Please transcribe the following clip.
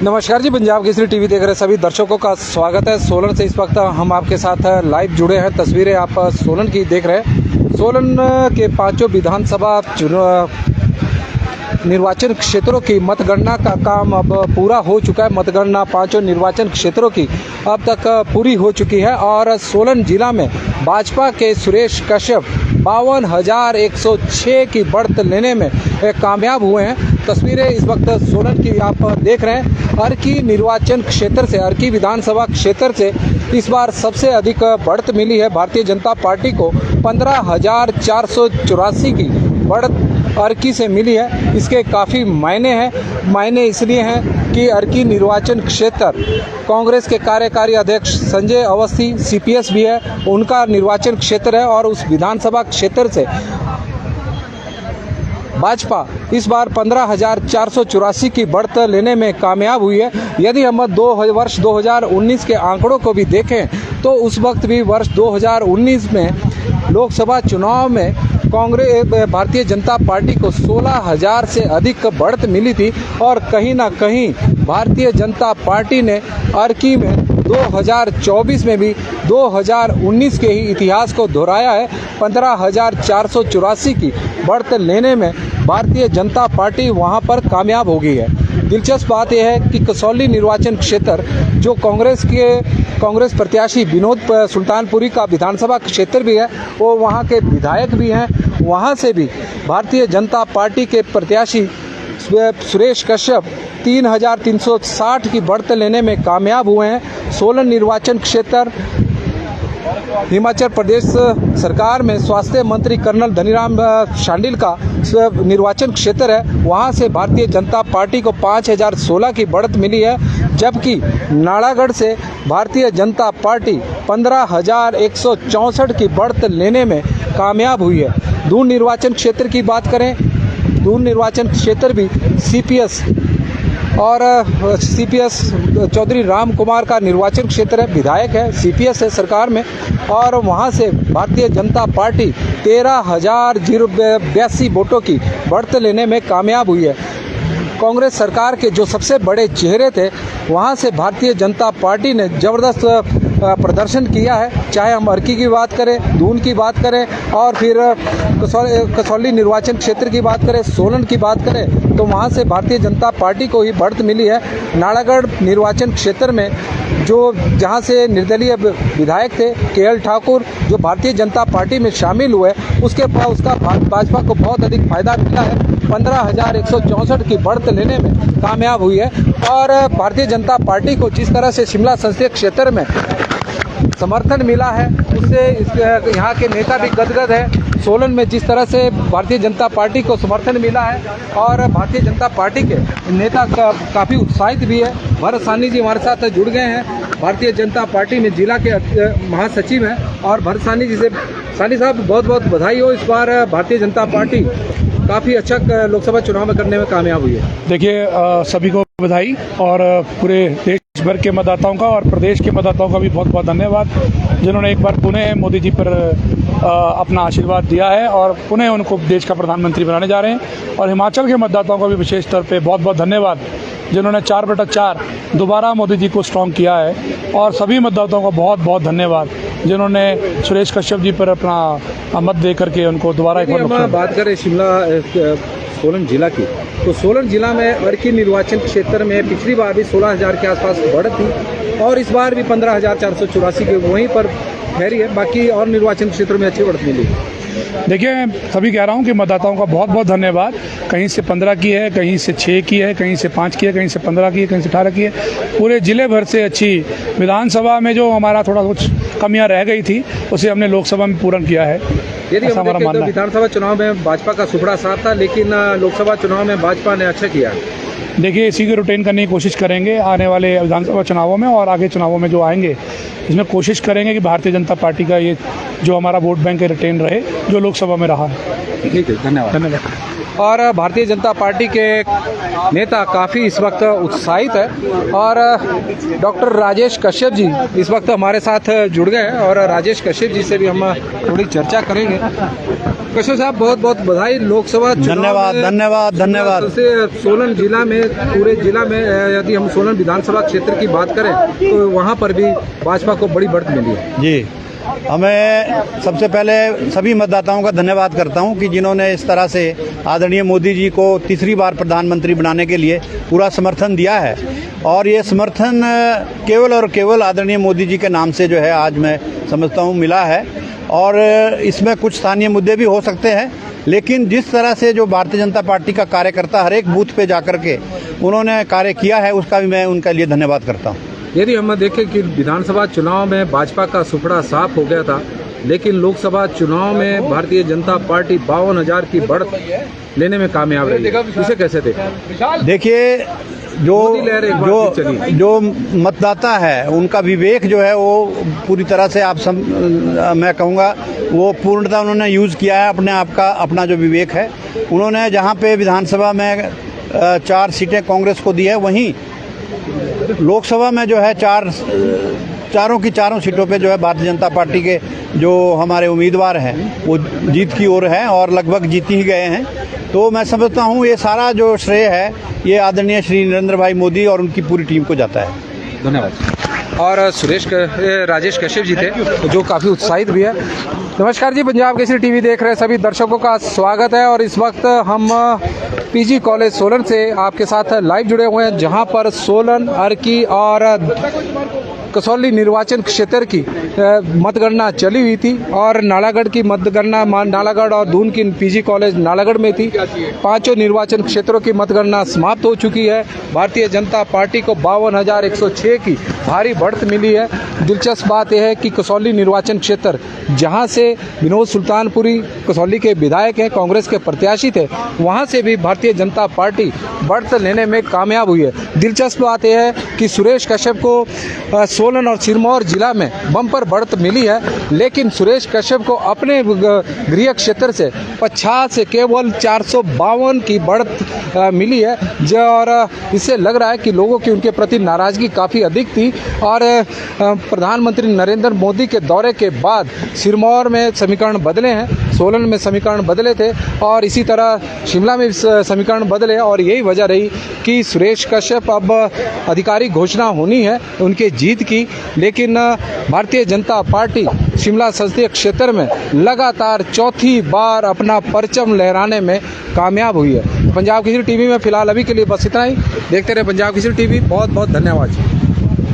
नमस्कार जी, पंजाब केसरी टीवी देख रहे सभी दर्शकों का स्वागत है। सोलन से इस वक्त हम आपके साथ लाइव जुड़े हैं। तस्वीरें आप सोलन की देख रहे हैं। सोलन के पांचों विधानसभा निर्वाचन क्षेत्रों की मतगणना का काम अब पूरा हो चुका है। मतगणना पांचों निर्वाचन क्षेत्रों की अब तक पूरी हो चुकी है और सोलन जिला में भाजपा के सुरेश कश्यप 52,106 की बढ़त लेने में कामयाब हुए हैं। तस्वीरें इस वक्त सोलन की आप देख रहे हैं। अर्की निर्वाचन क्षेत्र से, अर्की विधानसभा क्षेत्र से इस बार सबसे अधिक बढ़त मिली है भारतीय जनता पार्टी को। 15,484 की बढ़त अर्की से मिली है। इसके काफ़ी मायने हैं। मायने इसलिए हैं कि अर्की निर्वाचन क्षेत्र कांग्रेस के कार्यकारी अध्यक्ष संजय अवस्थी सीपीएस भी है, उनका निर्वाचन क्षेत्र है और उस विधानसभा क्षेत्र से भाजपा इस बार 15,484 की बढ़त लेने में कामयाब हुई है। यदि हम वर्ष 2019 के आंकड़ों को भी देखें तो उस वक्त भी वर्ष 2019 में लोकसभा चुनाव में कांग्रेस भारतीय जनता पार्टी को 16,000 से अधिक बढ़त मिली थी और कहीं ना कहीं भारतीय जनता पार्टी ने अर्की में 2024 में भी 2019 के ही इतिहास को दोहराया है। 15,484 की बढ़त लेने में भारतीय जनता पार्टी वहां पर कामयाब हो गई है। दिलचस्प बात यह है कि कसौली निर्वाचन क्षेत्र जो कांग्रेस प्रत्याशी विनोद सुल्तानपुरी का विधानसभा क्षेत्र भी है, वो वहाँ के विधायक भी हैं। वहाँ से भी भारतीय जनता पार्टी के प्रत्याशी सुरेश कश्यप 3,360 की बढ़त लेने में कामयाब हुए हैं। सोलन निर्वाचन क्षेत्र हिमाचल प्रदेश सरकार में स्वास्थ्य मंत्री कर्नल धनीराम शांडिल का निर्वाचन क्षेत्र है। वहां से भारतीय जनता पार्टी को 5,016 की बढ़त मिली है, जबकि नालागढ़ से भारतीय जनता पार्टी 15,164 की बढ़त लेने में कामयाब हुई है। दून निर्वाचन क्षेत्र की बात करें, दून निर्वाचन क्षेत्र भी सीपीएस चौधरी राम कुमार का निर्वाचन क्षेत्र है, विधायक है, सीपीएस है सरकार में, और वहां से भारतीय जनता पार्टी 13,082 वोटों की बढ़त लेने में कामयाब हुई है। कांग्रेस सरकार के जो सबसे बड़े चेहरे थे, वहां से भारतीय जनता पार्टी ने ज़बरदस्त प्रदर्शन किया है। चाहे हम अर्की की बात करें, दून की बात करें और फिर कसौली निर्वाचन क्षेत्र की बात करें, सोलन की बात करें, तो वहां से भारतीय जनता पार्टी को ही बढ़त मिली है। नालागढ़ निर्वाचन क्षेत्र में जहां से निर्दलीय विधायक थे केएल ठाकुर, जो भारतीय जनता पार्टी में शामिल हुए, उसका भाजपा को बहुत अधिक फायदा मिला है। 15,164 की बढ़त लेने में कामयाब हुई है और भारतीय जनता पार्टी को जिस तरह से शिमला संसदीय क्षेत्र में समर्थन मिला है, उससे यहाँ के नेता भी गदगद है। सोलन में जिस तरह से भारतीय जनता पार्टी को समर्थन मिला है और भारतीय जनता पार्टी के नेता काफ़ी उत्साहित भी है। भरत साहनी जी हमारे साथ जुड़ गए हैं, भारतीय जनता पार्टी में जिला के महासचिव हैं, और भरत साहनी जी से, साहनी साहब बहुत बहुत बधाई हो। इस बार भारतीय जनता पार्टी काफ़ी अच्छा लोकसभा चुनाव में करने में कामयाब हुई है। देखिए, सभी को बधाई और पूरे देश भर के मतदाताओं का और प्रदेश के मतदाताओं का भी बहुत बहुत धन्यवाद, जिन्होंने एक बार पुनः मोदी जी पर अपना आशीर्वाद दिया है और पुनः उनको देश का प्रधानमंत्री बनाने जा रहे हैं। और हिमाचल के मतदाताओं का भी विशेष तौर पे बहुत बहुत धन्यवाद, जिन्होंने 4/4 दोबारा मोदी जी को स्ट्रॉन्ग किया है। और सभी मतदाताओं को बहुत बहुत धन्यवाद, जिन्होंने सुरेश कश्यप जी पर अपना मत दे करके उनको दोबारा एक बार। बात करें सोलन जिला की, तो सोलन जिला में अर्की निर्वाचन क्षेत्र में पिछली बार भी 16,000 के आसपास बढ़त थी और इस बार भी 15,484 के वहीं पर ठहरी है। बाकी और निर्वाचन क्षेत्रों में अच्छी बढ़त मिली। देखिए, सभी कह रहा हूँ कि मतदाताओं का बहुत बहुत धन्यवाद। कहीं से 15 की है, कहीं से 6 की है, कहीं से 5 की है, कहीं से 15 की है, कहीं से 18 की है। पूरे जिले भर से अच्छी विधानसभा में जो हमारा थोड़ा कुछ कमियां रह गई थी, उसे हमने लोकसभा में पूर्ण किया है। यदि हम देखें तो विधानसभा चुनाव में भाजपा का सुपड़ा साथ था, लेकिन लोकसभा चुनाव में भाजपा ने अच्छा किया। देखिए, इसी को रिटेन करने की कोशिश करेंगे आने वाले विधानसभा चुनावों में और आगे चुनावों में जो आएंगे, इसमें कोशिश करेंगे कि भारतीय जनता पार्टी का ये जो हमारा वोट बैंक है रिटेन रहे, जो लोकसभा में रहा है। ठीक है, धन्यवाद। धन्यवाद। और भारतीय जनता पार्टी के नेता काफ़ी इस वक्त उत्साहित है और डॉक्टर राजेश कश्यप जी इस वक्त हमारे साथ जुड़ गए हैं और राजेश कश्यप जी से भी हम थोड़ी चर्चा करेंगे। कश्यप साहब, बहुत बहुत बधाई। लोकसभा धन्यवाद धन्यवाद धन्यवाद। से सोलन जिला में, पूरे जिला में यदि हम सोलन विधानसभा क्षेत्र की बात करें तो वहाँ पर भी भाजपा को बड़ी बढ़त मिली है। जी, हमें सबसे पहले सभी मतदाताओं का धन्यवाद करता हूं कि जिन्होंने इस तरह से आदरणीय मोदी जी को तीसरी बार प्रधानमंत्री बनाने के लिए पूरा समर्थन दिया है। और ये समर्थन केवल और केवल आदरणीय मोदी जी के नाम से जो है आज मैं समझता हूं मिला है। और इसमें कुछ स्थानीय मुद्दे भी हो सकते हैं, लेकिन जिस तरह से जो भारतीय जनता पार्टी का कार्यकर्ता हर एक बूथ पे जाकर के उन्होंने कार्य किया है, उसका भी मैं उनके लिए धन्यवाद करता हूँ। यदि हम देखें कि विधानसभा चुनाव में भाजपा का सुपड़ा साफ हो गया था, लेकिन लोकसभा चुनाव में भारतीय जनता पार्टी 52,000 की बढ़त लेने में कामयाब रही है। इसे कैसे देखें? देखिए, जो मतदाता है उनका विवेक जो है वो पूरी तरह से मैं कहूँगा वो पूर्णतः उन्होंने यूज़ किया है अपने आप का। अपना जो विवेक है उन्होंने जहाँ पे विधानसभा में 4 सीटें कांग्रेस को दी है, वहीं लोकसभा में जो है चारों की चारों सीटों पे जो है भारतीय जनता पार्टी के जो हमारे उम्मीदवार हैं वो जीत की ओर हैं और लगभग जीत ही गए हैं। तो मैं समझता हूँ ये सारा जो श्रेय है ये आदरणीय श्री नरेंद्र भाई मोदी और उनकी पूरी टीम को जाता है। धन्यवाद। और राजेश कश्यप जी थे जो काफ़ी उत्साहित भी है। नमस्कार जी, पंजाब केसरी टीवी देख रहे सभी दर्शकों का स्वागत है। और इस वक्त हम पीजी कॉलेज सोलन से आपके साथ लाइव जुड़े हुए हैं, जहां पर सोलन, अर्की और कसौली निर्वाचन क्षेत्र की मतगणना चली हुई थी और नालागढ़ की मतगणना नालागढ़ और दून की पीजी कॉलेज नालागढ़ में थी। 5 निर्वाचन क्षेत्रों की मतगणना समाप्त हो चुकी है। भारतीय जनता पार्टी को 52,106 की भारी बढ़त मिली है। दिलचस्प बात यह है कि कसौली निर्वाचन क्षेत्र, जहां से विनोद सुल्तानपुरी कसौली के विधायक हैं, कांग्रेस के प्रत्याशी थे, वहां से भी भारतीय जनता पार्टी बढ़त लेने में कामयाब हुई है। दिलचस्प बात यह है कि सुरेश कश्यप को सोलन और सिरमौर जिला में बम्पर बढ़त मिली है, लेकिन सुरेश कश्यप को अपने गृह क्षेत्र से 50 से केवल 452 की बढ़त मिली है। और इससे लग रहा है कि लोगों की उनके प्रति नाराज़गी काफ़ी अधिक थी। और प्रधानमंत्री नरेंद्र मोदी के दौरे के बाद सिरमौर में समीकरण बदले हैं, सोलन में समीकरण बदले थे और इसी तरह शिमला में समीकरण बदले। और यही वजह रही कि सुरेश कश्यप अब आधिकारिक घोषणा होनी है उनके जीत की। लेकिन भारतीय जनता पार्टी शिमला संसदीय क्षेत्र में लगातार चौथी बार अपना परचम लहराने में कामयाब हुई है। पंजाब केसरी टीवी में फिलहाल अभी के लिए बस इतना ही। देखते रहे पंजाब केसरी टीवी। बहुत बहुत धन्यवाद।